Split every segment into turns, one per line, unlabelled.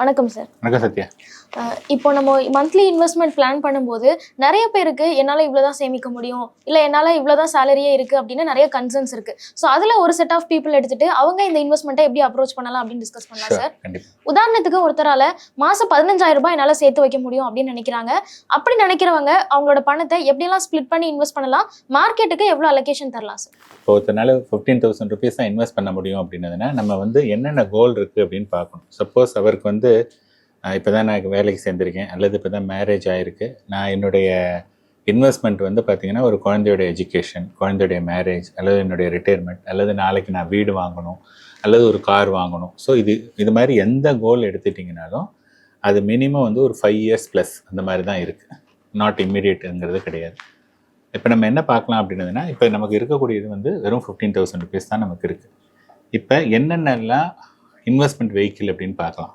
வணக்கம் சார்.
வணக்கம் சத்யா.
இப்போ நம்ம மந்த்லி இன்வெஸ்ட்மெண்ட் பிளான் பண்ணும்போது நிறைய பேருக்கு என்னால் இவ்வளோதான் சேமிக்க முடியும், இல்லை என்னால் இவ்வளோதான் சேலரியே இருக்குது அப்படின்னு நிறைய கன்சர்ன்ஸ் இருக்குது. ஸோ அதில் ஒரு செட் ஆஃப் பீப்புள் எடுத்துட்டு அவங்க இந்த இன்வெஸ்ட்மெண்ட்டை எப்படி அப்ரோச் பண்ணலாம் அப்படின்னு டிஸ்கஸ் பண்ணலாம் சார். உதாரணத்துக்கு ஒருத்தரால் மாதம் 15,000 ரூபாய் என்னால் சேர்த்து வைக்க முடியும் அப்படின்னு நினைக்கிறாங்க. அப்படி நினைக்கிறவங்க அவங்களோட பணத்தை எப்படியெல்லாம் ஸ்பிளிட் பண்ணி இன்வெஸ்ட் பண்ணலாம், மார்க்கெட்டுக்கு எவ்வளோ அலோகேஷன் தரலாம் சார்?
இப்போ ஒருத்தனால 15,000 rupees தான் இன்வெஸ்ட் பண்ண முடியும் அப்படின்னதுன்னா நம்ம வந்து என்னென்ன கோல் இருக்குது அப்படின்னு பார்க்கணும். சப்போஸ் அவருக்கு வந்து இப்போ தான் நான் வேலைக்கு சேர்ந்துருக்கேன் அல்லது இப்போ தான் மேரேஜ் ஆகிருக்கு, நான் என்னுடைய இன்வெஸ்ட்மெண்ட் வந்து பார்த்திங்கன்னா ஒரு குழந்தையோட எஜுகேஷன், குழந்தையுடைய மேரேஜ் அல்லது என்னுடைய ரிட்டையர்மெண்ட் அல்லது நாளைக்கு நான் வீடு வாங்கணும் அல்லது ஒரு கார் வாங்கணும். ஸோ இது மாதிரி எந்த கோல் எடுத்துட்டிங்கனாலும் அது மினிமம் வந்து ஒரு 5 years ப்ளஸ் அந்த மாதிரி தான் இருக்குது. நாட் இம்மீடியட்டுங்கிறது கிடையாது. இப்போ நம்ம என்ன பார்க்கலாம் அப்படின்னதுன்னா, இப்போ நமக்கு இருக்கக்கூடியது வந்து வெறும் 15,000 rupees தான் நமக்கு இருக்குது. இப்போ என்னென்னலாம் இன்வெஸ்ட்மெண்ட் வெஹிக்கிள் அப்படின்னு பார்க்கலாம்.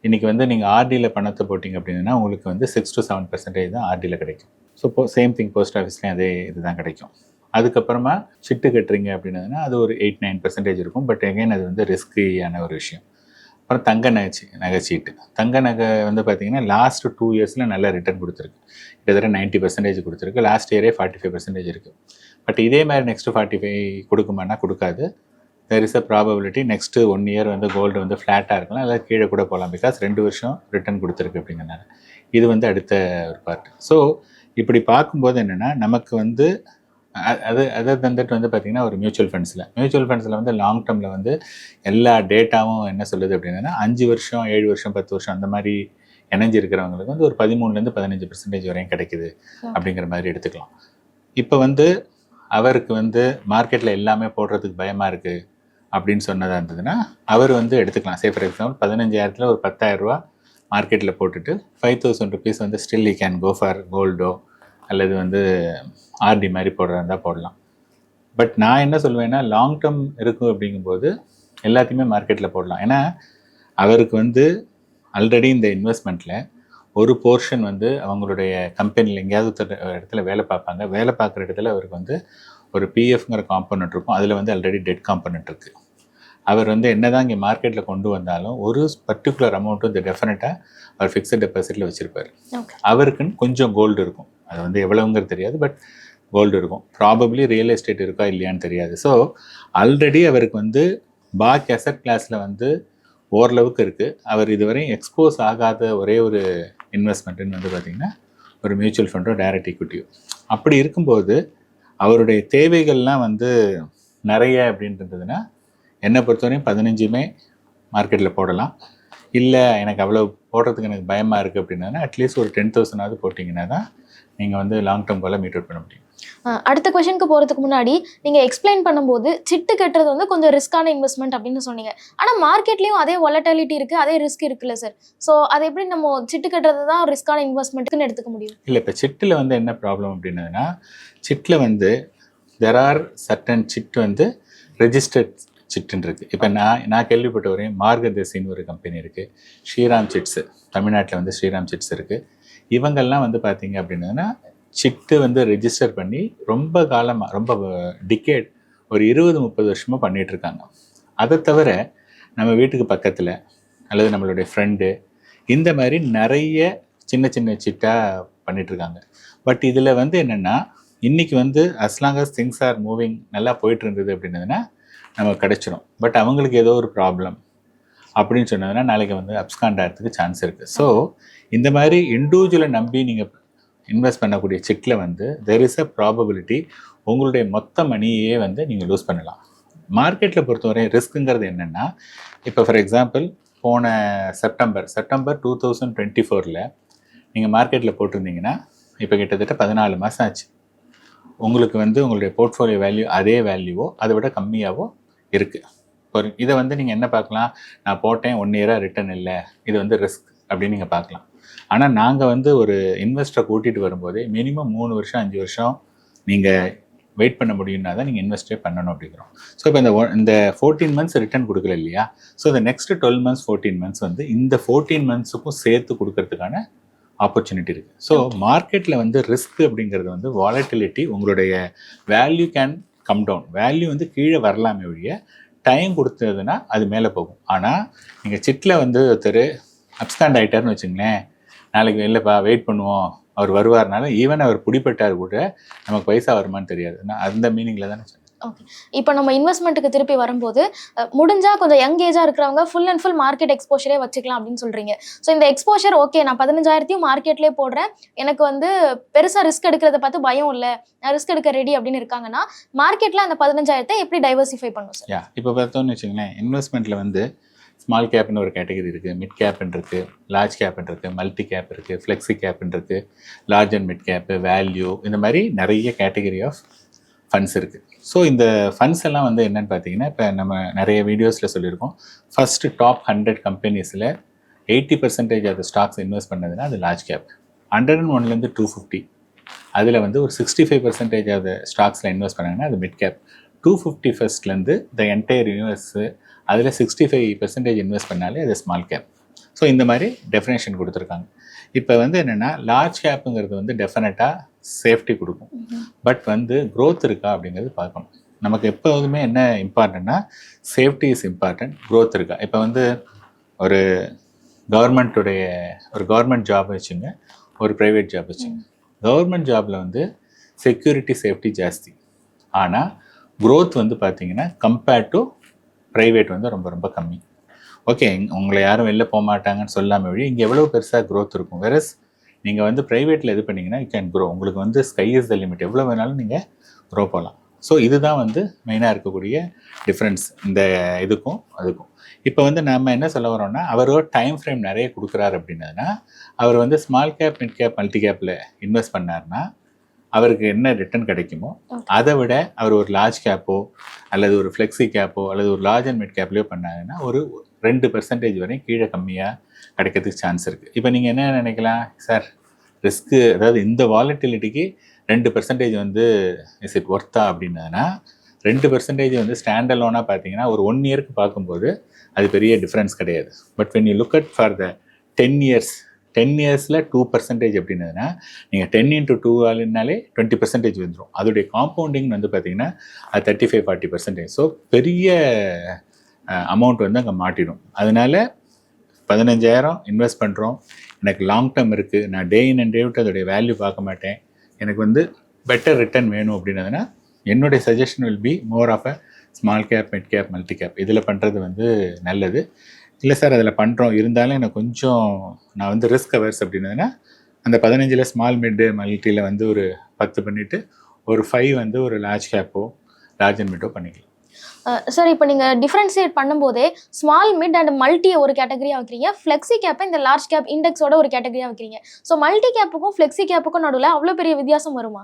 இன்றைக்கி வந்து நீங்கள் ஆர்டியில் பணத்தை போட்டிங்க அப்படின்னா உங்களுக்கு வந்து 6 to 7% தான் ஆர்டியில் கிடைக்கும். ஸோ சேம் திங் போஸ்ட் ஆஃபீஸ்லேயும் அதே இதுதான் கிடைக்கும். அதுக்கப்புறமா சிட்டு கட்டுறீங்க அப்படின்னதுன்னா அது ஒரு 8-9% இருக்கும். பட் எகைன் அது வந்து ரிஸ்கியான ஒரு விஷயம். அப்புறம் நகைச்சீட்டு. தங்க நகை வந்து பார்த்திங்கன்னா லாஸ்ட் 2 yearsல நல்ல ரிட்டர்ன் கொடுத்துருக்கு. கிட்டத்தட்ட 90% கொடுத்துருக்கு. லாஸ்ட் இயரே 45% இருக்குது. பட் இதே மாதிரி நெக்ஸ்ட்டு 45 கொடுக்குமானா கொடுக்காது. There is a probability next 1 year வந்து கோல்டு வந்து ஃப்ளாட்டாக இருக்கலாம், இல்லை கீழே கூட போகலாம். பிகாஸ் 2 வருஷம் ரிட்டர்ன் கொடுத்துருக்கு அப்படிங்கிறனால இது வந்து அடுத்த ஒரு பார்ட். ஸோ இப்படி பார்க்கும்போது என்னென்னா நமக்கு வந்து அதை தந்துட்டு வந்து பார்த்திங்கன்னா ஒரு மியூச்சுவல் ஃபண்ட்ஸில் வந்து லாங் டேர்மில் வந்து எல்லா டேட்டாவும் என்ன சொல்லுது அப்படின்னா 5 வருஷம் 7 வருஷம் 10 வருஷம் அந்த மாதிரி இணைஞ்சு இருக்கிறவங்களுக்கு வந்து ஒரு 13-15% வரையும் கிடைக்குது அப்படிங்கிற மாதிரி எடுத்துக்கலாம். இப்போ வந்து அவருக்கு வந்து மார்க்கெட்டில் எல்லாமே போடுறதுக்கு பயமாக இருக்குது அப்படின்னு சொன்னதாக இருந்ததுன்னா அவர் வந்து எடுத்துக்கலாம். சே ஃபார் எக்ஸாம்பிள் 15,000 ஒரு 10,000 ரூபா மார்க்கெட்டில் போட்டுட்டு 5,000 rupees வந்து still I can go for கோல்டோ அல்லது வந்து ஆர்டி மாதிரி போடுறதா இருந்தால் போடலாம். பட் நான் என்ன சொல்லுவேன்னா லாங் டேர்ம் இருக்கும் அப்படிங்கும்போது எல்லாத்தையுமே மார்க்கெட்டில் போடலாம். ஏன்னா அவருக்கு வந்து ஆல்ரெடி இந்த இன்வெஸ்ட்மெண்ட்டில் ஒரு போர்ஷன் வந்து அவங்களுடைய கம்பெனியில் எங்கேயாவது இடத்துல வேலை பார்ப்பாங்க. வேலை பார்க்குற இடத்துல அவருக்கு வந்து ஒரு பிஎஃப்ங்கிற காம்பனண்ட் இருக்கும். அதில் வந்து ஆல்ரெடி டெட் காம்பனண்ட் இருக்குது. அவர் வந்து என்ன தான் இங்கே மார்க்கெட்டில் கொண்டு வந்தாலும் ஒரு பர்டிகுலர் அமௌண்ட் வந்து டெஃபினட்டாக அவர் ஃபிக்ஸட் டெபாசிட்டில் வச்சுருப்பார். அவருக்குன்னு கொஞ்சம் கோல்டு இருக்கும். அது வந்து எவ்வளவுங்கிறது தெரியாது, பட் கோல்டு இருக்கும். ப்ராபப்ளி ரியல் எஸ்டேட் இருக்கா இல்லையான்னு தெரியாது. ஸோ ஆல்ரெடி அவருக்கு வந்து பாக்கி அசட் கிளாஸில் வந்து ஓரளவுக்கு இருக்குது. அவர் இதுவரையும் எக்ஸ்போஸ் ஆகாத ஒரே ஒரு இன்வெஸ்ட்மெண்ட்டுன்னு வந்து பார்த்திங்கன்னா ஒரு மியூச்சுவல் ஃபண்டோ டைரக்ட் ஈக்விட்டியோ. அப்படி இருக்கும்போது அவருடைய தேவைகள்லாம் வந்து நிறைய அப்படின்றதுன்னா என்னை பொறுத்தவரையும் 15 மார்க்கெட்டில் போடலாம். இல்லை எனக்கு அவ்வளோ போடுறதுக்கு எனக்கு பயமாக இருக்குது அப்படின்னா அட்லீஸ்ட் ஒரு 10,000 போட்டிங்கன்னா தான் நீங்கள் வந்து லாங் டேர்ம் கோலை மீட் அவுட் பண்ண முடியும்.
அடுத்த கொஸ்டினுக்கு போகிறதுக்கு முன்னாடி நீங்கள் எக்ஸ்பிளைன் பண்ணும்போது சிட்டு கட்டுறது வந்து கொஞ்சம் ரிஸ்கான இன்வெஸ்ட்மெண்ட் அப்படின்னு சொன்னீங்க. ஆனால் மார்க்கெட்லேயும் அதே வாலட்டிலிட்டி இருக்குது, அதே ரிஸ்க் இருக்குல்ல சார்? ஸோ அது எப்படி நம்ம சிட்டு கட்டுறது தான் ரிஸ்கான இன்வெஸ்ட்மெண்ட்டுன்னு எடுத்துக்க முடியும்?
இல்லை, இப்போ சிட்டில் வந்து என்ன ப்ராப்ளம் அப்படின்னதுன்னா சிட்டில் வந்து தெர் ஆர் சர்டன் சிட் வந்து ரெஜிஸ்டர்ட் சிட்டுன்னு இருக்குது. இப்போ நான் கேள்விப்பட்ட வரையும் மார்கதேசின்னு ஒரு கம்பெனி இருக்குது, ஸ்ரீராம் சிட்ஸு தமிழ்நாட்டில் வந்து ஸ்ரீராம் சிட்ஸ் இருக்குது. இவங்கெல்லாம் வந்து பார்த்திங்க அப்படின்னா சிட்டு வந்து ரெஜிஸ்டர் பண்ணி ரொம்ப காலமாக ரொம்ப டிகேட் ஒரு 20-30 வருஷமாக பண்ணிகிட்ருக்காங்க. அதை தவிர நம்ம வீட்டுக்கு பக்கத்தில் அல்லது நம்மளுடைய ஃப்ரெண்டு இந்த மாதிரி நிறைய சின்ன சின்ன சிட்டாக பண்ணிகிட்ருக்காங்க. பட் இதில் வந்து என்னென்னா இன்றைக்கி வந்து as long as things are moving நல்லா போயிட்டு இருந்தது அப்படின்னதுன்னா நமக்கு கிடச்சிரும். பட் அவங்களுக்கு ஏதோ ஒரு ப்ராப்ளம் அப்படின்னு சொன்னதுன்னா நாளைக்கு வந்து அப்ஸ்காண்ட் ஆகிறதுக்கு சான்ஸ் இருக்குது. ஸோ இந்த மாதிரி இண்டிவிஜுவலை நம்பி நீங்கள் இன்வெஸ்ட் பண்ணக்கூடிய சிட்டில் வந்து தெர் இஸ் அ ப்ராபபிலிட்டி உங்களுடைய மொத்த மணியே வந்து நீங்கள் லூஸ் பண்ணலாம். மார்க்கெட்டில் பொறுத்தவரை ரிஸ்க்குங்கிறது என்னென்னா, இப்போ ஃபார் எக்ஸாம்பிள் போன செப்டம்பர் 2024 நீங்கள் மார்க்கெட்டில் போட்டிருந்தீங்கன்னா இப்போ கிட்டத்தட்ட 14 மாதம் ஆச்சு. உங்களுக்கு வந்து உங்களுடைய போர்ட்ஃபோலியோ வேல்யூ அதே வேல்யூவோ அதை விட கம்மியாகவோ இருக்குது. ஒரு இதை வந்து நீங்கள் என்ன பார்க்கலாம், நான் போட்டேன் 1 year ரிட்டர்ன் இல்லை, இது வந்து ரிஸ்க் அப்படின்னு நீங்கள் பார்க்கலாம். ஆனால் நாங்கள் வந்து ஒரு இன்வெஸ்டரை கூட்டிகிட்டு வரும்போதே மினிமம் 3 வருஷம் 5 வருஷம் நீங்கள் வெயிட் பண்ண முடியும்னா தான் நீங்கள் இன்வெஸ்டே பண்ணணும் அப்படிங்கிறோம். ஸோ இப்போ இந்த 14 months ரிட்டர்ன் கொடுக்கல இல்லையா, ஸோ இந்த நெக்ஸ்ட் 12 months 14 months வந்து இந்த 14 monthsக்கும் சேர்த்து கொடுக்கறதுக்கான ஆப்பர்ச்சுனிட்டி இருக்குது. ஸோ மார்க்கெட்டில் வந்து ரிஸ்க் அப்படிங்கிறது வந்து வாலட்டிலிட்டி, உங்களுடைய value can come down, value வந்து கீழே வரலாமே ஒழிய டைம் கொடுத்ததுன்னா அது மேலே போகும். ஆனால் நீங்கள் சிட்டில் வந்து ஒருத்தர் அப்ஸ்காண்ட் ஆகிட்டார்னு வச்சுங்களேன், நாளைக்கு இல்லைப்பா வெயிட் பண்ணுவோம் அவர் வருவார்னால ஈவன் அவர் பிடிப்பட்டார் கூட நமக்கு பைசா வருமானு தெரியாது. நான் அந்த மீனிங்கில் தானே சொன்னேன்.
ஓகே. இப்போ நம்ம இன்வெஸ்ட்மெண்ட்டுக்கு திருப்பி வரும்போது முடிஞ்சா கொஞ்சம் யங் ஏஜாக இருக்கிறவங்க ஃபுல் அண்ட் ஃபுல் மார்க்கெட் எக்ஸ்போஷரே வச்சுக்கலாம் அப்படின்னு சொல்கிறீங்க. ஸோ இந்த எக்ஸ்போஷர் ஓகே, நான் 15,000 மார்க்கெட்லேயே போடுறேன், எனக்கு வந்து பெருசாக ரிஸ்க் எடுக்கிறத பார்த்து பயம் இல்லை, நான் ரிஸ்க் எடுக்க ரெடி அப்படின்னு இருக்காங்கன்னா மார்க்கெட்டில் அந்த 15,000 எப்படி டைவர்சிஃபை பண்ணும் சார்?
இப்போ பார்த்தோன்னு வச்சுங்களேன், இன்வெஸ்ட்மெண்ட்டில் வந்து ஸ்மால் கேப்னு ஒரு கேட்டகரி இருக்குது, மிட் கேப்னு இருக்குது, லார்ஜ் கேப்னு இருக்குது, மல்டி கேப் இருக்குது, ஃப்ளெக்ஸி கேப்னு இருக்குது, large and mid gap, value, இந்த மாதிரி நிறைய கேட்டகரி ஆஃப் ஃபண்ட்ஸ் இருக்குது. ஸோ இந்த ஃபண்ட்ஸ் எல்லாம் வந்து என்னென்னு பார்த்தீங்கன்னா, இப்போ நம்ம நிறைய வீடியோஸில் சொல்லியிருக்கோம், ஃபஸ்ட்டு டாப் 100 கம்பெனிஸில் 80% ஆஃப் த ஸ்டாக்ஸ் இன்வெஸ்ட் பண்ணதுன்னா அது லார்ஜ் கேப். 101லேருந்து 250 அதில் வந்து ஒரு 65% ஆஃப் த ஸ்டாக்ஸில் இன்வெஸ்ட் பண்ணாங்கன்னா அது மிட் கேப். 250 ஃபர்ஸ்ட்லேருந்து த என்டையர் யூனிவர்ஸு அதில் 65% இன்வெஸ்ட் பண்ணாலே அது ஸ்மால் கேப். ஸோ இந்த மாதிரி டெஃபினேஷன் கொடுத்துருக்காங்க. இப்போ வந்து என்னென்னா, லார்ஜ் கேப்புங்கிறது வந்து டெஃபினட்டாக சேஃப்டி கொடுக்கும், பட் வந்து க்ரோத் இருக்கா அப்படிங்கிறது பார்க்கணும். நமக்கு எப்போதுமே என்ன இம்பார்ட்டண்ட்னா, சேஃப்டி இஸ் இம்பார்ட்டன்ட், க்ரோத் இருக்கா. இப்போ வந்து ஒரு கவர்மெண்ட் ஜாப் வச்சுங்க, ஒரு ப்ரைவேட் ஜாப் வச்சுங்க. கவர்மெண்ட் ஜாபில் வந்து செக்யூரிட்டி சேஃப்டி ஜாஸ்தி, ஆனால் க்ரோத் வந்து பார்த்தீங்கன்னா கம்பேர்ட் டு ப்ரைவேட் வந்து ரொம்ப ரொம்ப கம்மி. ஓகே, உங்களை யாரும் வெளில போக மாட்டாங்கன்னு சொல்லாமல் வழி இங்கே எவ்வளோ பெருசாக க்ரோத் இருக்கும். வெரஸ் நீங்கள் வந்து ப்ரைவேட்டில் இது பண்ணிங்கன்னா யூ கேன் க்ரோ. உங்களுக்கு வந்து ஸ்கை இஸ் த லிமிட், எவ்வளோ வேணாலும் நீங்கள் க்ரோ போகலாம். ஸோ இதுதான் வந்து மெயினாக இருக்கக்கூடிய டிஃப்ரென்ஸ் இந்த இதுக்கும் அதுக்கும். இப்போ வந்து நம்ம என்ன சொல்ல வரோம்னா, அவர் ஒரு டைம் ஃப்ரேம் நிறைய கொடுக்குறாரு அப்படின்னதுன்னா, அவர் வந்து small cap, mid cap, multi கேப்பில் இன்வெஸ்ட் பண்ணார்னா அவருக்கு என்ன ரிட்டர்ன் கிடைக்குமோ அதை விட அவர் ஒரு லார்ஜ் கேப்போ அல்லது ஒரு ஃப்ளெக்ஸி கேப்போ அல்லது ஒரு லார்ஜ் அண்ட் மிட் கேப்லேயோ பண்ணாங்கன்னா ஒரு 2% வரையும் கீழே கம்மியாக கிடைக்கிறதுக்கு சான்ஸ் இருக்குது. இப்போ நீங்கள் என்ன நினைக்கலாம், சார் ரிஸ்க்கு, அதாவது இந்த வாலட்டிலிட்டிக்கு 2% வந்து இஸ் இட் ஒர்த்தா அப்படின்னதுன்னா, 2% வந்து ஸ்டாண்ட் அலோனாக பார்த்தீங்கன்னா ஒரு 1 இயருக்கு பார்க்கும்போது அது பெரிய டிஃப்ரென்ஸ் கிடையாது. But when you look at for the 10 இயர்ஸில் 2% அப்படின்னதுன்னா, நீங்கள் 10 into 2 ஆளுனாலே 20% வந்துடும். அதோடைய காம்பவுண்டிங் வந்து பார்த்தீங்கன்னா அது 35-40%. ஸோ பெரிய அமௌண்ட் வந்து அங்கே மாட்டிடும். அதனால 15,000 இன்வெஸ்ட் பண்ணுறோம், எனக்கு லாங் டேர்ம் இருக்குது, நான் day in and day out அதோடைய வேல்யூ பார்க்க மாட்டேன், எனக்கு வந்து பெட்டர் ரிட்டர்ன் வேணும் அப்படின்னதுன்னா என்னுடைய suggestion will be more of a small cap, mid cap, multi cap. இதில் பண்ணுறது வந்து நல்லது. இல்லை சார் அதில் பண்ணுறோம், இருந்தாலும் எனக்கு கொஞ்சம் நான் வந்து ரிஸ்க் அவர்ஸ் அப்படின்னதுன்னா அந்த 15 ஸ்மால் மிட்டு மல்டியில் வந்து ஒரு 10 பண்ணிவிட்டு ஒரு 5 வந்து ஒரு லார்ஜ் கேப்போ லார்ஜ் அண்ட் மிட்டோ பண்ணிக்கலாம்.
சார் இப்போ நீங்கள் டிஃப்ரென்ஷியேட் பண்ணும்போதே ஸ்மால் மிட் அண்ட் மல்டியை ஒரு கேட்டகரியாக வைக்கிறீங்க, ஃப்ளெக்ஸி கேப்பை இந்த லார்ஜ் கேப் இண்டெக்ஸோட ஒரு கேட்டகரியாக வைக்கிறீங்க. ஸோ மல்டி கேப்புக்கும் ஃப்ளெக்ஸி கேப்புக்கும் நடுவில் அவ்வளோ பெரிய வித்தியாசம் வருமா?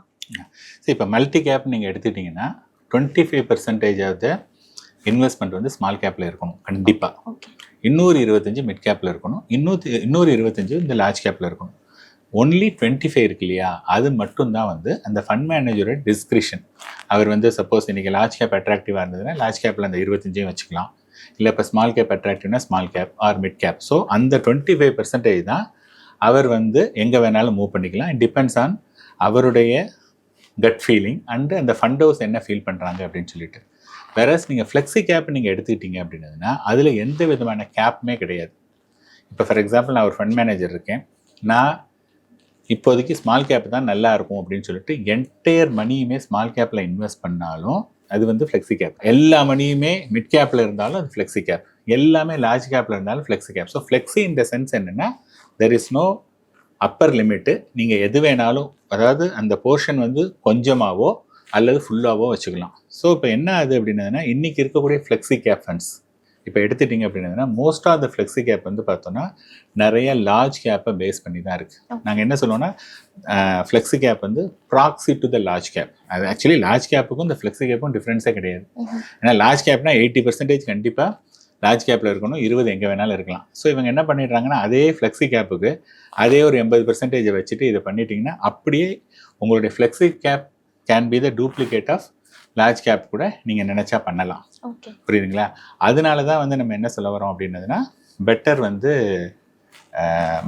சரி, இப்போ மல்டி கேப் நீங்கள் எடுத்துட்டிங்கன்னா 25% ஆஃப் த இன்வெஸ்ட்மெண்ட் வந்து ஸ்மால் கேப்பில் இருக்கணும் கண்டிப்பாக.
ஓகே.
இன்னொரு 25 மிட் கேப்பில் இருக்கணும், இன்னொரு 25 இந்த லார்ஜ் கேப்பில் இருக்கணும். ஒன்லி 25 இருக்கு இல்லையா, அது மட்டும்தான் வந்து அந்த ஃபண்ட் மேனேஜரோட டிஸ்கிரிஷன். அவர் வந்து சப்போஸ் இன்றைக்கி லார்ஜ் கேப் அட்ராக்டிவாக இருந்ததுன்னா லார்ஜ் கேப்பில் அந்த 25 வச்சுக்கலாம், இல்லை இப்போ ஸ்மால் கேப் அட்ராக்டிவ்னா small cap or mid cap. So அந்த 25% தான் அவர் வந்து எங்கே வேணாலும் மூவ் பண்ணிக்கலாம். இட் டிபெண்ட்ஸ் ஆன் அவருடைய கட் ஃபீலிங் அண்டு அந்த ஃபண்ட் ஹவுஸ் என்ன ஃபீல் பண்ணுறாங்க அப்படின்னு சொல்லிட்டு. வேறஸ் நீங்கள் ஃப்ளெக்ஸி கேப் நீங்கள் எடுத்துக்கிட்டீங்க அப்படின்னதுன்னா அதில் எந்த விதமான கேப்புமே கிடையாது. இப்போ ஃபார் எக்ஸாம்பிள் நான் ஒரு ஃபண்ட் மேனேஜர் இருக்கேன், நான் இப்போதைக்கு ஸ்மால் கேப் தான் நல்லா இருக்கும் அப்படின்னு சொல்லிட்டு என்டையர் மணியுமே ஸ்மால் கேப்பில் இன்வெஸ்ட் பண்ணாலும் அது வந்து ஃப்ளெக்ஸி கேப். எல்லா மணியுமே மிட் கேப்பில் இருந்தாலும் அது ஃப்ளெக்ஸி கேப், எல்லாமே லார்ஜ் கேப்பில் இருந்தாலும் ஃப்ளெக்ஸி கேப். ஸோ ஃப்ளெக்ஸி இந்த சென்ஸ் என்னென்னா, there is no upper limit. நீங்கள் எது வேணாலும், அதாவது அந்த போர்ஷன் வந்து கொஞ்சமாகவோ அல்லது ஃபுல்லாகவோ வச்சுக்கலாம். ஸோ இப்போ என்ன ஆகுது அப்படின்னதுன்னா, இன்றைக்கி இருக்கக்கூடிய ஃப்ளெக்ஸி கேப் ஃபண்ட்ஸ் இப்போ எடுத்துட்டிங்க அப்படின்னதுன்னா most of the flexi cap வந்து பார்த்தோன்னா நிறைய லார்ஜ் கேப்பை பேஸ் பண்ணி தான் இருக்குது. நாங்கள் என்ன சொல்லுவோம்னா, ஃப்ளெக்ஸி கேப் வந்து proxy to the large cap. அது ஆக்சுவலி லார்ஜ் கேப்புக்கும் இந்த ஃப்ளெக்ஸி கேப்பும் டிஃப்ரென்ஸே கிடையாது. ஏன்னா லார்ஜ் கேப்னா 80% கண்டிப்பாக லார்ஜ் கேப்பில் இருக்கணும், 20 எங்கே வேணாலும் இருக்கலாம். ஸோ இவங்க என்ன பண்ணிடுறாங்கன்னா, அதே ஃப்ளெக்ஸி கேப்புக்கு அதே ஒரு 80% வச்சுட்டு இதை பண்ணிட்டீங்கன்னா அப்படியே உங்களுடைய flexi cap can be the duplicate of large cap கூட நீங்கள் நினச்சா பண்ணலாம். புரியுதுங்களா? அதனால தான் வந்து நம்ம என்ன சொல்ல வரோம் அப்படின்னதுன்னா, பெட்டர் வந்து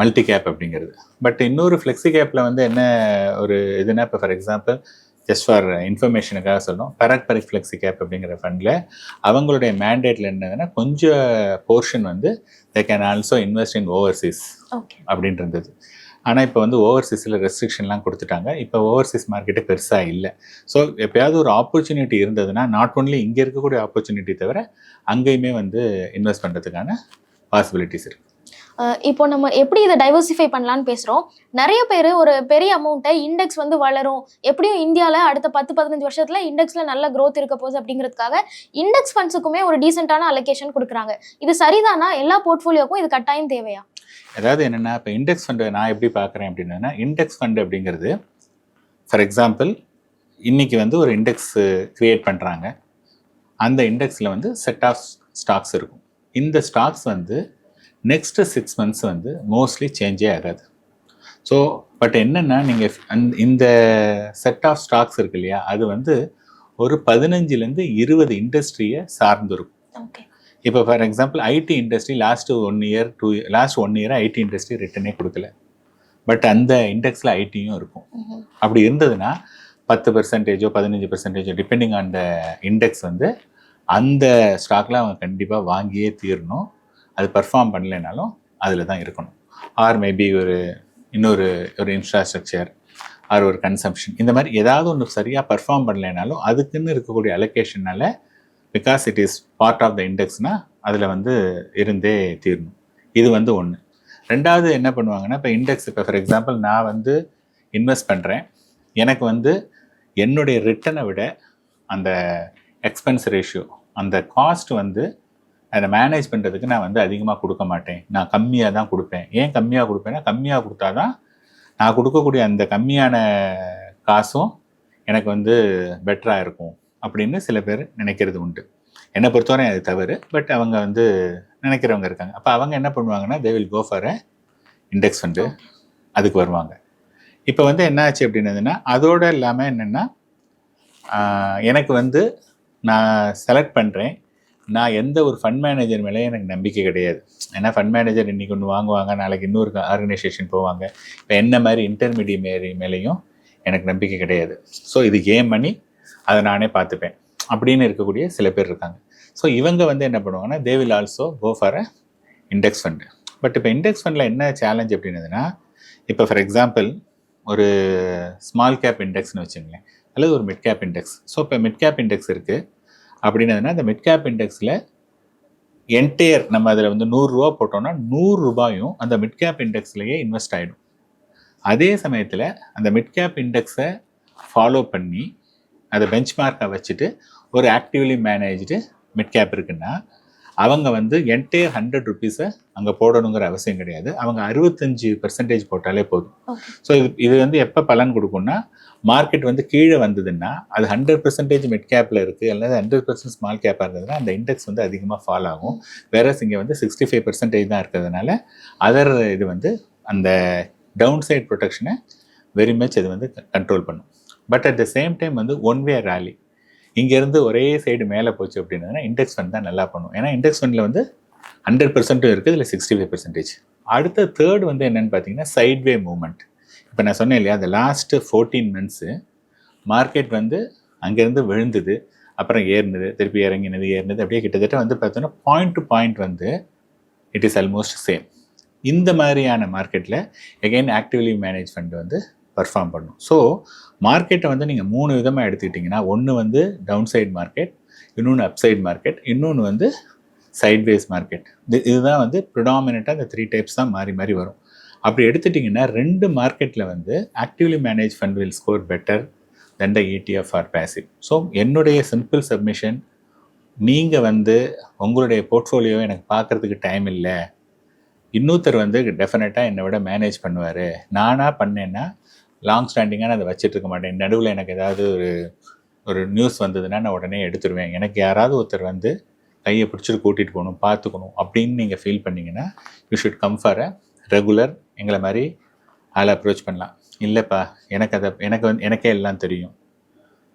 மல்டி கேப் அப்படிங்கிறது. பட் இன்னொரு ஃப்ளெக்ஸி கேப்பில் வந்து என்ன ஒரு இதுனா, இப்போ ஃபார் எக்ஸாம்பிள் ஜஸ்ட் ஃபார் இன்ஃபர்மேஷனுக்காக சொல்கிறோம். பராக் ஃப்ளெக்ஸி கேப் அப்படிங்கிற ஃபண்டில் அவங்களுடைய மேண்டேட்டில் என்னதுன்னா கொஞ்சம் போர்ஷன் வந்து they can also invest in Overseas அப்படின்னு இருந்தது. ஆனால் இப்போ வந்து ஓவர்சீஸில் ரெஸ்ட்ரிக்ஷன்லாம் கொடுத்துட்டாங்க. இப்போ ஓவர்சீஸ் மார்க்கெட்டே பெருசாக இல்லை. ஸோ எப்போயாவது ஒரு ஆப்பர்ச்சுனிட்டி இருந்ததுன்னா நாட் ஒன்லி இங்கே இருக்கக்கூடிய ஆப்பர்ச்சுனிட்டி தவிர அங்கேயுமே வந்து இன்வெஸ்ட் பண்ணுறதுக்கான பாசிபிலிட்டிஸ் இருக்குது.
இப்போ நம்ம எப்படி இதை டைவர்சிஃபை பண்ணலான்னு பேசுகிறோம். நிறைய பேர் ஒரு பெரிய அமௌண்ட்டை இண்டெக்ஸ் வந்து வளரும், எப்படியும் இந்தியாவில் அடுத்த 10-15 வருஷத்தில் இண்டெக்ஸில் நல்ல க்ரோத் இருக்க போகுது அப்படிங்கிறதுக்காக இண்டெக்ஸ் ஃபண்ட்ஸுக்குமே ஒரு டீசெண்டான அலோகேஷன் கொடுக்குறாங்க. இது சரிதானா? எல்லா போர்ட்ஃபோலியோக்கும் இது கட்டாயம் தேவையா?
அதாவது என்னென்னா, இப்போ இண்டெக்ஸ் ஃபண்டை நான் எப்படி பார்க்குறேன் அப்படின்னா, இண்டெக்ஸ் ஃபண்டு அப்படிங்கிறது ஃபார் எக்ஸாம்பிள் இன்றைக்கி வந்து ஒரு இண்டெக்ஸ் க்ரியேட் பண்ணுறாங்க. அந்த இண்டெக்ஸில் வந்து செட் ஆஃப் ஸ்டாக்ஸ் இருக்கும். இந்த ஸ்டாக்ஸ் வந்து நெக்ஸ்ட்டு 6 months வந்து மோஸ்ட்லி சேஞ்சே ஆகாது. ஸோ பட் என்னென்னா, நீங்கள் இந்த செட் ஆஃப் ஸ்டாக்ஸ் இருக்கு இல்லையா, அது வந்து ஒரு 15 to 20 இண்டஸ்ட்ரியை சார்ந்து இருக்கும். இப்போ for example IT industry last 1 year IT industry ரிட்டர்னே கொடுக்கல. பட் அந்த இண்டெக்ஸில் ஐடியும் இருக்கும். அப்படி இருந்ததுன்னா 10% 15% டிபெண்டிங் ஆன் த இண்டெக்ஸ் வந்து அந்த ஸ்டாக்ல அவங்க கண்டிப்பாக வாங்கியே தீரணும். அது பர்ஃபார்ம் பண்ணலைனாலும் அதில் தான் இருக்கணும். ஆர் மேபி இன்னொரு இன்ஃப்ராஸ்ட்ரக்சர் ஆர் ஒரு கன்சம்ஷன், இந்த மாதிரி ஏதாவது ஒன்று சரியாக பர்ஃபார்ம் பண்ணலைனாலும் அதுக்குன்னு இருக்கக்கூடிய அலோகேஷனால, because it is part of the இண்டெக்ஸ்னால் அதில் வந்து இருந்தே தீரணும். இது வந்து ஒன்று. ரெண்டாவது என்ன பண்ணுவாங்கன்னா, இப்போ இண்டெக்ஸ், இப்போ ஃபார் எக்ஸாம்பிள் நான் வந்து இன்வெஸ்ட் பண்ணுறேன். எனக்கு வந்து என்னுடைய ரிட்டனை விட அந்த எக்ஸ்பென்ஸ் ரேஷியோ, அந்த காஸ்ட் வந்து அதை மேனேஜ் பண்ணுறதுக்கு நான் வந்து அதிகமாக கொடுக்க மாட்டேன். நான் கம்மியாக தான் கொடுப்பேன். ஏன் கம்மியாக கொடுப்பேன்னா, கம்மியாக கொடுத்தா தான் நான் கொடுக்கக்கூடிய அந்த கம்மியான காசும் எனக்கு வந்து பெட்டராக இருக்கும் அப்படின்னு சில பேர் நினைக்கிறது உண்டு. என்னை பொறுத்தவரை அது தவறு. பட் அவங்க வந்து நினைக்கிறவங்க இருக்காங்க. அப்போ அவங்க என்ன பண்ணுவாங்கன்னா, they will go for a index fund, அதுக்கு வருவாங்க. இப்போ வந்து என்ன ஆச்சு அப்படின்னதுன்னா, அதோடு இல்லாமல் என்னென்னா, எனக்கு வந்து நான் செலக்ட் பண்ணுறேன், நான் எந்த ஒரு ஃபண்ட் மேனேஜர் மேலே எனக்கு நம்பிக்கை கிடையாது. ஏன்னா ஃபண்ட் மேனேஜர் இன்றைக்கி ஒன்று வாங்குவாங்க, நாளைக்கு இன்னொரு ஆர்கனைசேஷன் போவாங்க. இப்போ என்ன மாதிரி இன்டர்மீடியேட் மேலேயும் எனக்கு நம்பிக்கை கிடையாது. ஸோ இது ஏன் மணி, அதை நானே பார்த்துப்பேன் அப்படின்னு இருக்கக்கூடிய சில பேர் இருக்காங்க. ஸோ இவங்க வந்து என்ன பண்ணுவாங்கன்னா, they will also go for a index fund. But இப்போ இண்டெக்ஸ் ஃபண்டில் என்ன சேலஞ்ச் அப்படின்னதுன்னா, இப்போ ஃபார் எக்ஸாம்பிள் ஒரு ஸ்மால் கேப் இண்டெக்ஸ்னு வச்சுங்களேன், அல்லது ஒரு மிட் கேப் இண்டெக்ஸ். ஸோ இப்போ மிட் கேப் இண்டெக்ஸ் இருக்குது அப்படின்னதுன்னா, அந்த மிட் கேப் இண்டெக்ஸில் என்டையர் நம்ம அதில் வந்து 100 ரூபா போட்டோம்னா 100 ரூபாயும் அந்த மிட் கேப் இண்டெக்ஸ்லேயே இன்வெஸ்ட் ஆகிடும். அதே சமயத்தில் அந்த மிட் கேப் இண்டெக்ஸை ஃபாலோ பண்ணி அதை பெஞ்ச்மார்க்காக வச்சுட்டு ஒரு ஆக்டிவ்லி மேனேஜ்டு மிட் கேப் இருக்குன்னா, அவங்க வந்து என்டையர் 100 rupees அங்கே போடணுங்கிற அவசியம் கிடையாது. அவங்க 65% போட்டாலே போதும். ஸோ இது வந்து எப்போ பலன் கொடுக்கும்னா, மார்க்கெட் வந்து கீழே வந்ததுன்னா அது 100% மிட் கேப்பில் இருக்குது அல்லது 100% ஸ்மால் கேப்பாக இருந்ததுன்னா அந்த இண்டெக்ஸ் வந்து அதிகமாக ஃபால் ஆகும். வேறஸ் இங்கே வந்து 65% தான் இருக்கிறதுனால அதர் இது வந்து அந்த டவுன் சைட் ப்ரொடெக்ஷனை வெரி மச் அது வந்து கண்ட்ரோல் பண்ணும். But at the same time வந்து ஒன் வே ரேலி, இங்கேருந்து ஒரே சைடு மேலே போச்சு அப்படின்னா இண்டெக்ஸ் ஃபண்ட் தான் நல்லா பண்ணும். ஏன்னா இண்டெக்ஸ் ஃபண்டில் வந்து 100% இருக்குது, இதில் 65%. அடுத்த தேர்ட் வந்து என்னென்னு பார்த்தீங்கன்னா, சைட்வே மூவ்மெண்ட். இப்போ நான் சொன்னேன் இல்லையா, அந்த லாஸ்ட்டு 14 months மார்க்கெட் வந்து அங்கேருந்து விழுந்தது, அப்புறம் ஏறினது, திருப்பி ஏறினது, அப்படியே கிட்டத்தட்ட வந்து பார்த்தோன்னா பாயிண்ட் டு பாயிண்ட் வந்து இட் இஸ் ஆல்மோஸ்ட் சேம். இந்த மாதிரியான மார்க்கெட்டில் எகெயின் ஆக்டிவ்லி மேனேஜ் ஃபண்டு வந்து பர்ஃபார்ம் பண்ணும். ஸோ மார்க்கெட்டை வந்து நீங்கள் 3 விதமாக எடுத்துக்கிட்டிங்கன்னா, ஒன்று வந்து டவுன் சைட் மார்க்கெட், இன்னொன்று அப்சைட் மார்க்கெட், இன்னொன்று வந்து சைட்வேஸ் மார்க்கெட். இதுதான் வந்து ப்ரிடாமினட்டாக இந்த 3 types தான் மாறி மாறி வரும். அப்படி எடுத்துட்டிங்கன்னா 2 மார்க்கெட்டில் வந்து actively manage fund will score better than the ETF are passive. So என்னுடைய சிம்பிள் சப்மிஷன், நீங்கள் வந்து உங்களுடைய போர்ட்ஃபோலியோ எனக்கு பார்க்குறதுக்கு டைம் இல்லை, இன்னொருத்தர் வந்து டெஃபினட்டாக என்னை விட மேனேஜ் பண்ணுவார், நானாக பண்ணேன்னா லாங் ஸ்டாண்டிங்காக நான் அதை வச்சுட்டு இருக்க மாட்டேன், நடுவில் எனக்கு ஏதாவது ஒரு நியூஸ் வந்ததுன்னா நான் உடனே எடுத்துருவேன், எனக்கு யாராவது ஒருத்தர் வந்து கையை பிடிச்சிட்டு கூட்டிகிட்டு போகணும், பார்த்துக்கணும் அப்படின்னு நீங்கள் ஃபீல் பண்ணிங்கன்னா you should come for a regular எங்களை மாதிரி ஆளை அப்ரோச் பண்ணலாம். இல்லைப்பா, எனக்கே எல்லாம் தெரியும்,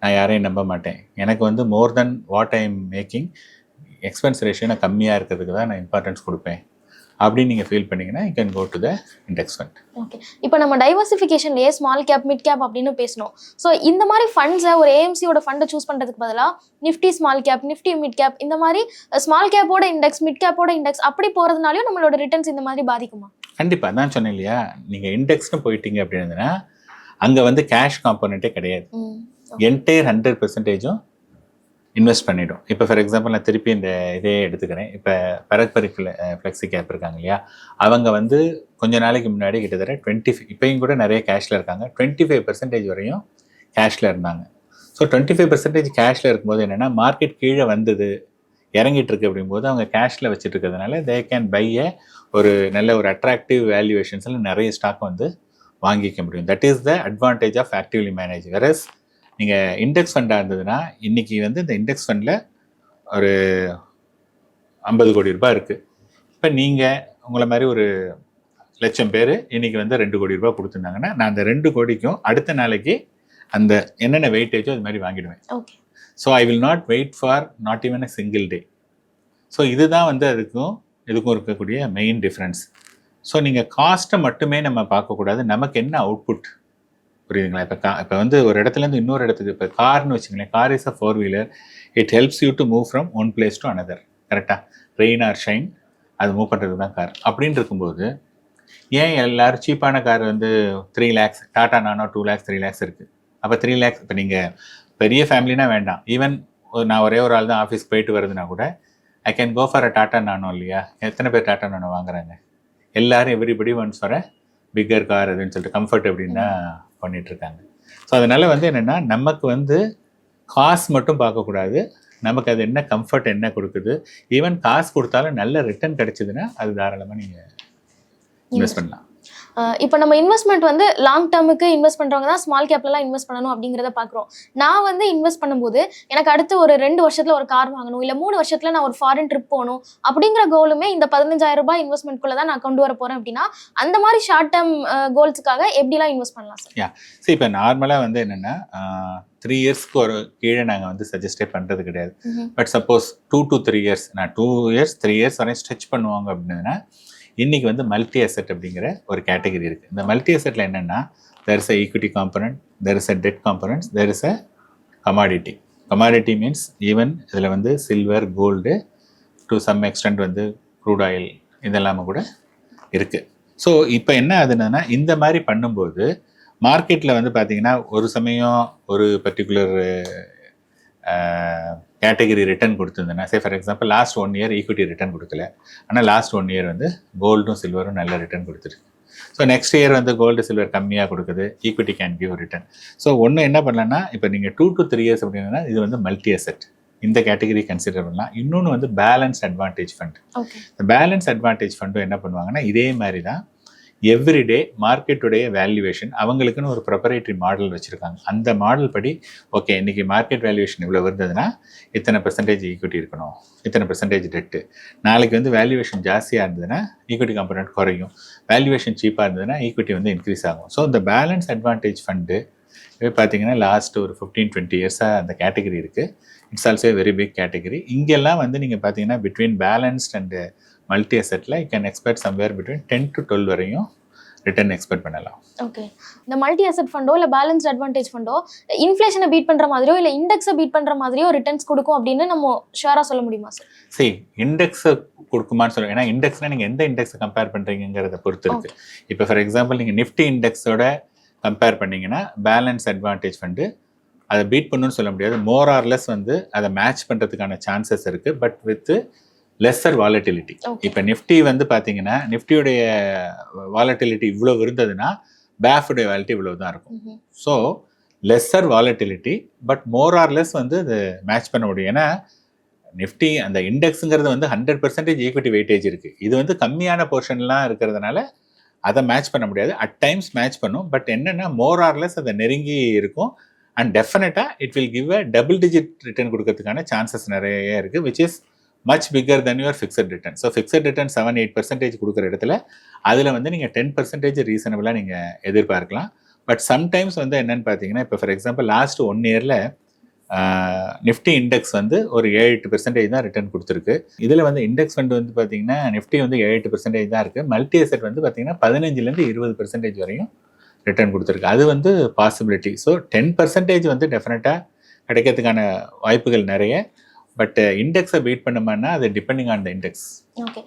நான் யாரையும் நம்ப மாட்டேன், எனக்கு வந்து more than what I am making expense ratio நான் கம்மியாக இருக்கிறதுக்கு தான் நான் இம்பார்ட்டன்ஸ் கொடுப்பேன் அப்படின்னு நீங்கள் ஃபீல் பண்ணீங்கன்னா you can go to the index fund.
Okay, இப்போ நம்ம டைவர்சிஃபிகேஷன்லேயே ஸ்மால் கேப் மிட் கேப் அப்படின்னு பேசணும். ஸோ இந்த மாதிரி ஃபண்ட்ஸை ஒரு ஏஎம்சியோட ஃபண்டை சூஸ் பண்ணுறதுக்கு பதிலாக Nifty small cap, Nifty mid cap, இந்த மாதிரி ஸ்மால் கேப்போட இண்டெக்ஸ், மிட் கேப்போட இண்டெக்ஸ் அப்படி போகிறதுனாலையும் நம்மளோட ரிட்டர்ன்ஸ் இந்த மாதிரி பாதிக்குமா?
கண்டிப்பாக நான் சொன்னேன் இல்லையா, நீங்கள் இண்டெக்ஸ்னு போயிட்டீங்க அப்படின்னா அங்கே வந்து கேஷ் காம்பனண்ட்டே கிடையாது. என்டையர் 100%ம் இன்வெஸ்ட் பண்ணிடும். இப்போ ஃபார் எக்ஸாம்பிள் நான் திருப்பி இந்த இதே எடுத்துக்கிறேன். இப்போ பரக்பரி ஃப்ளெக்ஸி கேப் இருக்காங்க இல்லையா, அவங்க வந்து கொஞ்ச நாளைக்கு முன்னாடி கிட்டத்தட்ட 25, இப்போயும் கூட நிறைய கேஷில் இருக்காங்க, 25% வரையும் கேஷில் இருந்தாங்க. ஸோ 25% கேஷில் இருக்கும்போது என்னென்னா மார்க்கெட் கீழே வந்தது இறங்கிட்டு இருக்கு அப்படிங்கும்போது அவங்க கேஷில் வச்சுட்டு இருக்கிறதுனால தே கேன் பை ஒரு நல்ல ஒரு அட்ராக்டிவ் வேல்யூவேஷன்ஸில் நிறைய ஸ்டாக் வந்து வாங்கிக்க முடியும். That is the advantage of actively manage. Versus நீங்கள் இண்டெக்ஸ் ஃபண்டாக இருந்ததுன்னா இன்றைக்கி வந்து இந்த இண்டெக்ஸ் ஃபண்டில் ஒரு 50 கோடி ரூபாய் இருக்குது. இப்போ நீங்கள் உங்களை மாதிரி ஒரு 1,00,000 பேர் இன்றைக்கி வந்து 2 கோடி ரூபாய் கொடுத்துருந்தாங்கன்னா நான் அந்த 2 கோடிக்கும் அடுத்த நாளைக்கு அந்த என்னென்ன வெயிட்டேஜோ அது மாதிரி வாங்கிடுவேன்.
Okay,
so I will not wait for not even a single day. So இதுதான் வந்து இதுக்கும் இருக்கக்கூடிய மெயின் டிஃப்ரென்ஸ். ஸோ நீங்கள் காஸ்ட்டை மட்டுமே நம்ம பார்க்கக்கூடாது, நமக்கு என்ன அவுட்புட், புரியுதுங்களா? இப்போ வந்து ஒரு இடத்துலேருந்து இன்னொரு இடத்துக்கு, இப்போ கார்னு வச்சுங்களேன், car is a 4-wheeler. It helps you to move from one place to another. கரெக்டாக, ரெயின் ஆர் ஷைன் அது மூவ் பண்ணுறது தான் கார். அப்படின்னு இருக்கும்போது ஏன் எல்லோரும் சீப்பான கார் வந்து 3 lakhs, டாடா நானோ 2 lakhs 3 lakhs இருக்குது. அப்போ 3 lakhs இப்போ நீங்கள் பெரிய ஃபேமிலினா வேண்டாம், ஈவன் நான் ஒரே ஒரு ஆள் தான் ஆஃபீஸ் போயிட்டு வருதுன்னா கூட I can go for a Tata Nano இல்லையா? எத்தனை பேர் டாடா நானோ வாங்குறாங்க? எல்லாரும் everybody once for a bigger car அப்படின்னு சொல்லிட்டு கம்ஃபர்ட் அப்படின்னு தான் பண்ணிகிட்ருக்காங்க. ஸோ அதனால் வந்து என்னென்னா நமக்கு வந்து காசு மட்டும் பார்க்கக்கூடாது, நமக்கு அது என்ன கம்ஃபர்ட் என்ன கொடுக்குது. ஈவன் காசு கொடுத்தாலும் நல்ல ரிட்டர்ன் கிடைச்சதுன்னா அது தாராளமாக நீங்கள் இன்வெஸ்ட் பண்ணலாம்.
இப்போ நம்ம இன்வெஸ்ட்மெண்ட் வந்து லாங் டேர்முக்கு இன்வெஸ்ட் பண்ணுறவங்க தான் ஸ்மால் கேப்லலாம் இன்வெஸ்ட் பண்ணணும் அப்படிங்கிறத பார்க்குறோம். நான் வந்து இன்வெஸ்ட் பண்ணும்போது எனக்கு அடுத்து ஒரு 2 வருஷத்தில் ஒரு கார் வாங்கணும், இல்லை 3 வருஷத்தில் நான் ஒரு ஃபாரின் ட்ரிப் போகணும் அப்படிங்கிற கோலுமே இந்த 15,000 ரூபாய் இன்வெஸ்ட்மெண்ட்குள்ளே தான் நான் கொண்டு வர போகிறேன். அப்படின்னா அந்த மாதிரி ஷார்ட் டேர்ம் கோல்ஸுக்காக எப்படிலாம் இன்வெஸ்ட் பண்ணலாம் சார்?
சரி, இப்போ நார்மலாக வந்து என்னென்னா 3 இயர்ஸ்க்கு ஒரு கீழே நாங்கள் வந்து சஜஸ்டே பண்ணுறது கிடையாது. பட் சப்போஸ் 2 to 3 இயர்ஸ், நான் 2 இயர்ஸ் 3 இயர்ஸ் வரையும் ஸ்ட்ரெச் பண்ணுவாங்க அப்படின்னா இன்றைக்கி வந்து மல்டி அசெட் அப்படிங்கிற ஒரு கேட்டகரி இருக்குது. இந்த மல்டி அசெட்டில் என்னென்னா there is a equity component, there is a debt components, there is a commodity. Commodity means even இதில் வந்து silver, gold, to some extent வந்து க்ரூட் ஆயில் இதெல்லாமல் கூட இருக்குது. ஸோ இப்போ என்ன ஆகுதுன்னா இந்த மாதிரி பண்ணும்போது மார்க்கெட்டில் வந்து பார்த்திங்கன்னா ஒரு சமயம் ஒரு பர்டிகுலர் கேட்டகரி ரிட்டர்ன் கொடுத்துருந்தேன்னா, say for example last 1 year equity return கொடுக்கல, ஆனால் லாஸ்ட் 1 year வந்து கோல்டும் சில்வரும் நல்ல ரிட்டர்ன் கொடுத்துருக்கு. ஸோ நெக்ஸ்ட் இயர் வந்து கோல்டு சில்வர் கம்மியாக கொடுக்குது, equity can give return. So ஒன்று என்ன பண்ணலாம்னா இப்போ நீங்கள் 2 to 3 years அப்படின்னா இது வந்து மல்டி அசெட், இந்த கேட்டகரி கன்சிடர் பண்ணலாம். இன்னொன்று வந்து பேலன்ஸ் அட்வான்டேஜ் ஃபண்ட். இந்த பேலன்ஸ் அட்வான்டேஜ் ஃபண்டும் என்ன பண்ணுவாங்கன்னா இதே மாதிரி தான் எவ்ரிடே மார்க்கெட்டுடைய வேல்யூவேஷன் அவங்களுக்குன்னு ஒரு ப்ரொப்பரேட்டரி மாடல் வச்சுருக்காங்க. அந்த மாடல் படி ஓகே இன்றைக்கி மார்க்கெட் வேல்யூவேஷன் இவ்வளோ இருந்ததுன்னா இத்தனை % ஈக்விட்டி இருக்கணும், இத்தனை % டெட்டு. நாளைக்கு வந்து வேல்யூவேஷன் ஜாஸ்தியாக இருந்ததுன்னா ஈக்விட்டி காம்பனண்ட் குறையும், வேல்யூவேஷன் சீப்பாக இருந்ததுன்னா ஈக்விட்டி வந்து இன்க்ரீஸ் ஆகும். ஸோ இந்த பேலன்ஸ் அட்வான்டேஜ் ஃபண்டு பார்த்தீங்கன்னா லாஸ்ட் ஒரு 15-20 இயர்ஸாக அந்த கேட்டகரி இருக்குது. It's also very big category. இங்கெல்லாம் வந்து நீங்கள் பார்த்தீங்கன்னா பிட்வீன் பேலன்ஸ்ட் அண்ட் மல்டி அசெட்டில் you can expect somewhere between 10 to 12 வரையும் ரிட்டர்ன் எக்ஸ்பெக்ட் பண்ணலாம்.
ஓகே, இந்த மல்டி அசெட் ஃபண்டோ இல்லை பேலன்ஸ்ட் அட்வான்டேஜ் ஃபண்டோ இன்ஃப்ளேஷனை பீட் பண்ணுற மாதிரியோ இல்லை இண்டெக்ஸை பீட் பண்ணுற மாதிரியோ ரிட்டர்ன்ஸ் கொடுக்கும் அப்படின்னு நம்ம ஷுவராக சொல்ல முடியுமா சார்?
சரி, இண்டெக்ஸை கொடுக்குமான்னு சொல்லுங்கள். ஏன்னா இண்டெக்ஸ்னால் நீங்கள் எந்த இண்டெக்ஸை கம்பேர் பண்ணுறீங்கிறத பொறுத்து இருக்குது. இப்போ ஃபார் எக்ஸாம்பிள் நீங்கள் நிஃப்டி இண்டெக்ஸோட கம்பேர் பண்ணிங்கன்னா பேலன்ஸ் அட்வான்டேஜ் ஃபண்டு அதை பீட் பண்ணணும்னு சொல்ல முடியாது. மோர் ஆர் லெஸ் வந்து அதை மேட்ச் பண்ணுறதுக்கான சான்சஸ் இருக்குது, பட் வித் லெஸ்ஸர் வாலட்டிலிட்டி. இப்போ நிஃப்டி வந்து பார்த்தீங்கன்னா நிஃப்டியுடைய வாலட்டிலிட்டி இவ்வளோ இருந்ததுன்னா பேஃபுடைய வாலட்டிலிட்டி இவ்வளோ தான் இருக்கும். So lesser volatility but more or less வந்து அது மேட்ச் பண்ண முடியும். ஏன்னா நிஃப்டி அந்த இண்டெக்ஸுங்கிறது வந்து 100% ஈக்விட்டி வெயிட்டேஜ் இருக்குது. இது வந்து கம்மியான போர்ஷன்லாம் இருக்கிறதுனால அதை மேட்ச் பண்ண முடியாது. அட் டைம்ஸ் மேட்ச் பண்ணும், பட் என்னென்னா மோர் ஆர் லெஸ் அதை நெருங்கி இருக்கும். அண்ட் டெஃபினட்டாக it will give a double digit return கொடுக்கறதுக்கான சான்சஸ் நிறைய இருக்குது, which is much bigger then your fixed return. So fixed return 7-8% கொடுக்குற இடத்துல அதில் வந்து நீங்கள் 10% ரீசனபிளாக நீங்கள் எதிர்பார்க்கலாம். பட் சம்டைம்ஸ் வந்து என்னென்னு பார்த்தீங்கன்னா இப்போ ஃபார் எக்ஸாம்பிள் லாஸ்ட் 1 yearல நிஃப்டி இண்டெக்ஸ் வந்து ஒரு 7-8% தான் ரிட்டர்ன் கொடுத்துருக்கு. இதில் வந்து இண்டெக்ஸ் ஃபண்ட் வந்து பார்த்தீங்கன்னா நிஃப்டி வந்து 7-8% தான் இருக்குது. மல்டி அசெட் வந்து பார்த்தீங்கன்னா 15-20% வரையும் ரிட்டர்ன் கொடுத்துருக்கு. அது வந்து பாசிபிலிட்டி. ஸோ 10% வந்து டெஃபினட்டாக கிடைக்கிறதுக்கான வாய்ப்புகள் நிறைய. பட் இண்டெக்ஸை பீட் பண்ணுமான்னா அது depending on the index.
Okay,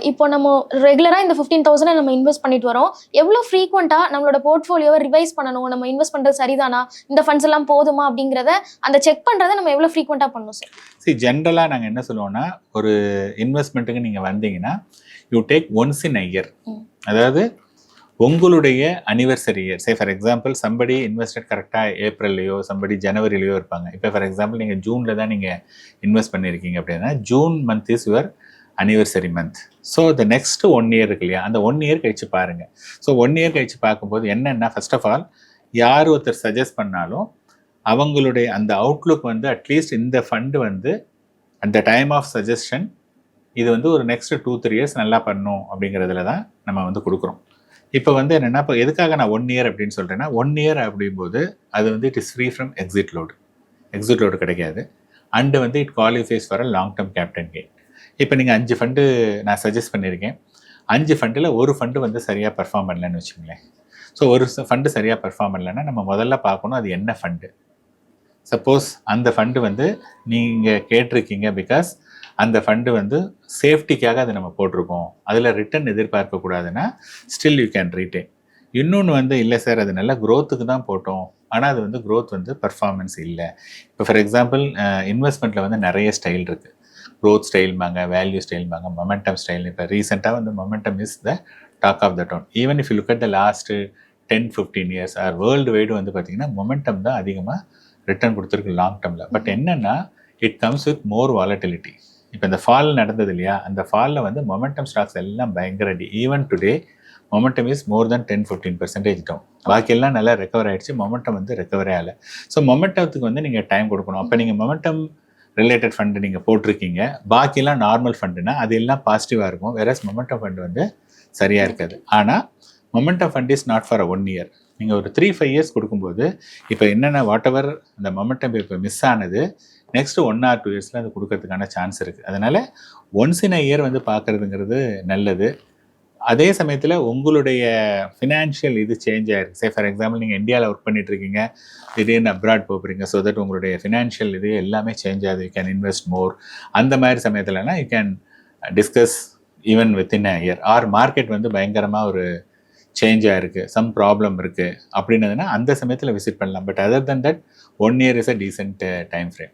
இப்போ நம்ம ரெகுலராக இந்த 15,000 நம்ம இன்வெஸ்ட் பண்ணிட்டு வரோம். எவ்வளோ ஃப்ரீக்வெண்ட்டாக நம்மளோட போர்ட்ஃபோலியோவை ரிவைஸ் பண்ணணும், நம்ம இன்வெஸ்ட் பண்ணுறது சரிதானா, இந்த ஃபண்ட்ஸ் எல்லாம் போதுமா அப்படிங்கிறத அந்த செக் பண்ணுறதை நம்ம எவ்வளோ ஃப்ரீக்வெண்ட்டாக பண்ணணும் சார்?
ஜென்ரலாக நாங்கள் என்ன சொல்லுவோம்னா, ஒரு இன்வெஸ்ட்மெண்ட்டுக்கு நீங்கள் வந்தீங்கன்னா you take once in a year. அதாவது உங்களுடைய anniversary year. Say for example somebody invested கரெக்டாக ஏப்ரல்லையோ சம்படி ஜனவரிலையோ இருப்பாங்க. இப்போ ஃபார் எக்ஸாம்பிள் நீங்கள் ஜூனில் தான் நீங்கள் இன்வெஸ்ட் பண்ணியிருக்கீங்க அப்படின்னா June month is your anniversary month. So the next 1 year இருக்கு இல்லையா, அந்த 1 இயர் கழிச்சு பாருங்கள். ஸோ 1 இயர் கழிச்சு பார்க்கும்போது என்னென்னா, ஃபர்ஸ்ட் ஆஃப் ஆல் யார் ஒருத்தர் சஜஸ்ட் பண்ணாலும் அவங்களுடைய அந்த அவுட்லுக் வந்து அட்லீஸ்ட் இந்த ஃபண்டு வந்து at the time of suggestion இது வந்து ஒரு நெக்ஸ்ட் 2-3 இயர்ஸ் நல்லா பண்ணும் அப்படிங்கிறதுல தான் நம்ம வந்து கொடுக்குறோம். இப்போ வந்து என்னென்னா, இப்போ எதுக்காக நான் 1 இயர் அப்படின்னு சொல்கிறேன்னா, 1 இயர் அப்படிங்கும்போது அது வந்து it is free from exit load கிடைக்காது. அண்டு வந்து it qualifies for a long term capital gain. இப்போ நீங்கள் 5 ஃபண்டு நான் சஜஸ்ட் பண்ணியிருக்கேன். 5 ஃபண்டில் ஒரு ஃபண்டு வந்து சரியாக பர்ஃபார்ம் பண்ணலன்னு வச்சுங்களேன். ஸோ ஒரு ஃபண்டு சரியாக பர்ஃபார்ம் பண்ணலைன்னா நம்ம முதல்ல பார்க்கணும் அது என்ன ஃபண்டு. சப்போஸ் அந்த ஃபண்டு வந்து நீங்கள் கேட்டிருக்கீங்க பிகாஸ் அந்த ஃபண்டு வந்து சேஃப்டிக்காக அதை நம்ம போட்டிருக்கோம், அதில் ரிட்டர்ன் எதிர்பார்க்கக்கூடாதுன்னா ஸ்டில் யூ கேன் ரீட்டெயின். இன்னொன்று வந்து இல்லை சார் அது நல்ல க்ரோத்துக்கு தான் போட்டோம், ஆனால் அது வந்து க்ரோத் வந்து பர்ஃபார்மன்ஸ் இல்லை. இப்போ ஃபார் எக்ஸாம்பிள் இன்வெஸ்ட்மெண்ட்டில் வந்து நிறைய ஸ்டைல் இருக்குது. க்ரோத் ஸ்டைல்பாங்க, வேல்யூ ஸ்டைல்பாங்க, மொமெண்டம் ஸ்டைல். இப்போ ரீசெண்டாக வந்து momentum is the talk of the town. Even if you look at the last 10-15 years or worldwide வந்து பார்த்திங்கன்னா மொமெண்டம் தான் அதிகமாக ரிட்டர்ன் கொடுத்துருக்கு லாங் டேர்மில். பட் என்னென்னா it comes with more volatility. இப்போ இந்த ஃபால் நடந்தது இல்லையா, அந்த ஃபாலில் வந்து மொமெண்டம் ஸ்டாக்ஸ் எல்லாம் பயங்கர even today momentum is more than 10-15% down. பாக்கியெல்லாம் நல்லா ரெக்கவர் ஆகிடுச்சு, மொமெண்டம் வந்து ரெக்கவரே ஆகலை. ஸோ மொமெண்டத்துக்கு வந்து நீங்கள் டைம் கொடுக்கணும். அப்போ நீங்கள் மொமெண்டம் ரிலேட்டட் ஃபண்டு நீங்கள் போட்டிருக்கீங்க, பாக்கியெல்லாம் நார்மல் ஃபண்டுனா அது எல்லாம் பாசிட்டிவாக இருக்கும். வேறஸ் மொமெண்டம் ஃபண்டு வந்து சரியாக இருக்காது. ஆனால் momentum fund is not for 1 year. நீங்கள் ஒரு 3-5 இயர்ஸ் கொடுக்கும்போது இப்போ என்னென்ன வாட் எவர் அந்த மொமெண்டம் இப்போ மிஸ் ஆனது நெக்ஸ்ட் 1 or 2 இயர்ஸில் அது கொடுக்கறதுக்கான சான்ஸ் இருக்குது. அதனால் ஒன்ஸ் இன் அ இயர் வந்து பார்க்குறதுங்கிறது நல்லது. அதே சமயத்தில் உங்களுடைய ஃபினான்ஷியல் இது சேஞ்ச் ஆகிருக்கு. சே ஃபார் எக்ஸாம்பிள் நீங்கள் இந்தியாவில் ஒர்க் பண்ணிட்டுருக்கீங்க, திடீர்னு அப்ராட் போகிறீங்க, ஸோ தட் உங்களுடைய ஃபினான்ஷியல் இது எல்லாமே சேஞ்ச் ஆகுது. You can invest more. அந்த மாதிரி சமயத்தில்னா you can discuss even within a year. Or market வந்து பயங்கரமாக ஒரு சேஞ்ச் ஆகிருக்கு, சம் ப்ராப்ளம் இருக்குது அப்படின்னதுன்னா அந்த சமயத்தில் விசிட் பண்ணலாம். But other then that 1 year is a decent time frame.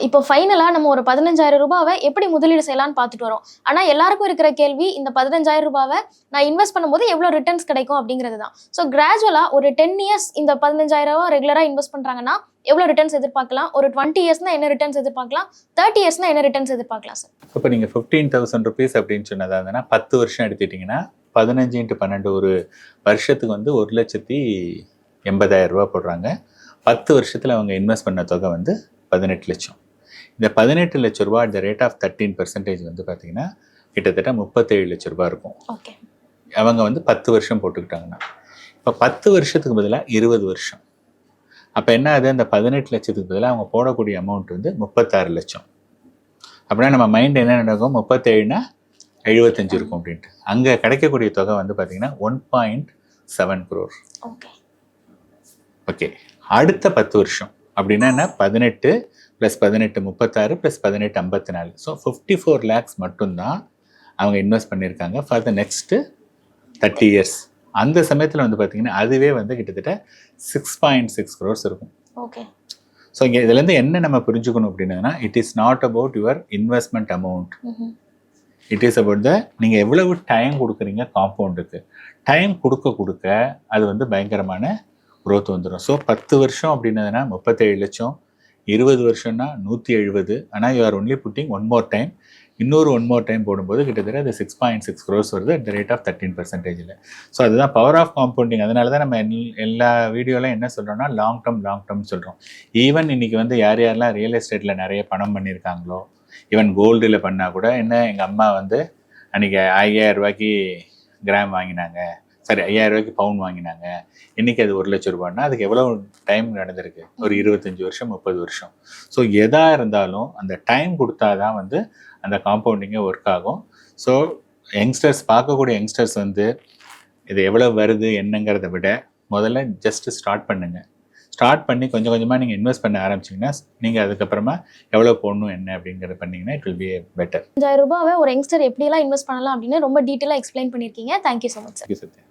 இப்போ ஃபைனலாக நம்ம ஒரு 15,000 ரூபாவை எப்படி முதலீடு செய்யலாம்னு பார்த்துட்டு வரோம். ஆனால் எல்லாருக்கும் இருக்கிற கேள்வி, இந்த 15,000 ரூபாவை நான் இன்வெஸ்ட் பண்ணும்போது எவ்வளோ ரிட்டர்ன்ஸ் கிடைக்கும் அப்படிங்கிறது தான். ஸோ கிராஜுவலாக ஒரு 10 இயர்ஸ் இந்த 15,000 ரெகுலராக இன்வெஸ்ட் பண்ணுறாங்கன்னா எவ்வளோ ரிட்டர்ன்ஸ் எதிர்பார்க்கலாம்? ஒரு 20 இயர்ஸ்னா என்ன ரிட்டர்ன்ஸ் எதிர்பார்க்கலாம்? 30 இயர்ஸ்னா என்ன ரிட்டர்ன்ஸ் எதிர்பார்க்கலாம் சார்?
இப்போ நீங்கள் 15,000 rupees அப்படின்னு சொன்னதாக இருந்ததுன்னா 10 வருஷம் எடுத்துட்டிங்கன்னா 15 × 12 ஒரு வருஷத்துக்கு வந்து 1,80,000 ரூபா போடுறாங்க. 10 வருஷத்தில் அவங்க இன்வெஸ்ட் பண்ண தொகை வந்து 18 லட்சம். இந்த 18 லட்ச ரூபா அட் த ரேட் ஆஃப் 13% வந்து பார்த்தீங்கன்னா கிட்டத்தட்ட 37 லட்ச ரூபா இருக்கும்.
ஓகே,
அவங்க வந்து 10 வருஷம் போட்டுக்கிட்டாங்கன்னா இப்போ 10 வருஷத்துக்கு பதிலாக 20 வருஷம். அப்போ என்ன ஆகுது, அந்த 18 லட்சத்துக்கு பதிலாக அவங்க போடக்கூடிய அமௌண்ட் வந்து 36 லட்சம். அப்படின்னா நம்ம மைண்ட் என்ன நடக்கும், 37னா 75 இருக்கும் அப்படின்ட்டு. அங்கே கிடைக்கக்கூடிய தொகை வந்து பார்த்தீங்கன்னா 1.7 crore. ஓகே, அடுத்த 10 வருஷம் அப்படின்னா என்ன, 18 + 18 36 + 18 54. ஸோ 54 lakhs மட்டும்தான் அவங்க இன்வெஸ்ட் பண்ணியிருக்காங்க ஃபார் த நெக்ஸ்ட்டு 30 இயர்ஸ். அந்த சமயத்தில் வந்து பார்த்தீங்கன்னா அதுவே வந்து கிட்டத்தட்ட 6.6 crores இருக்கும்.
ஓகே,
ஸோ இங்கே இதுலேருந்து என்ன நம்ம புரிஞ்சுக்கணும் அப்படின்னா, it is not about your investment amount, it is about the நீங்கள் எவ்வளவு டைம் கொடுக்குறீங்க காம்பவுண்டுக்கு. டைம் கொடுக்க அது வந்து பயங்கரமான growth வந்துடும். ஸோ 10 வருஷம் அப்படின்னதுன்னா 37 லட்சம், 20 வருஷம்னா 170. ஆனால் you are only putting one more time போடும்போது கிட்டத்தட்ட அது 6.6 crores வருது at the rate of 13%. So அதுதான் பவர் ஆஃப் காம்பவுண்டிங். அதனால தான் நம்ம எல்லா வீடியோலாம் என்ன சொல்கிறோம்னா லாங் டேர்ம் சொல்கிறோம். ஈவன் இன்றைக்கி வந்து யாரெல்லாம் ரியல் எஸ்டேட்டில் நிறைய பணம் பண்ணியிருக்காங்களோ, ஈவன் கோல்டில் பண்ணால் கூட என்ன, எங்கள் அம்மா வந்து அன்றைக்கி 5,000 ரூபாய்க்கு கிராம் வாங்கினாங்க, சரி 5000 ரூபாய்க்கு பவுன் வாங்கினாங்க, இன்னைக்கு அது 1,00,000 ரூபாய்னா அதுக்கு எவ்வளோ டைம் நடந்திருக்கு? ஒரு 25 வருஷம் 30 வருஷம். ஸோ எதா இருந்தாலும் அந்த டைம் கொடுத்தாதான் வந்து அந்த காம்பவுண்டிங்கே ஒர்க் ஆகும். ஸோ யங்ஸ்டர்ஸ் பார்க்கக்கூடிய யங்ஸ்டர்ஸ் வந்து இது எவ்வளோ வருது என்னங்கிறத விட முதல்ல ஜஸ்ட் ஸ்டார்ட் பண்ணுங்க. ஸ்டார்ட் பண்ணி கொஞ்சம் கொஞ்சமாக நீங்கள் இன்வெஸ்ட் பண்ண ஆரம்பிச்சிங்கன்னா நீங்கள் அதுக்கப்புறமா எவ்வளோ போடணும் என்ன அப்படிங்கிறத பண்ணிங்கன்னா இட் வில் பி பெட்டர்.
5000 ரூபாவை ஒரு யங்ஸ்டர் எப்படியெல்லாம் இன்வெஸ்ட் பண்ணலாம் அப்படின்னு ரொம்ப டீட்டெயிலாக எக்ஸ்பிளைன் பண்ணியிருக்கீங்க. Thank you so much sir.
Sathya.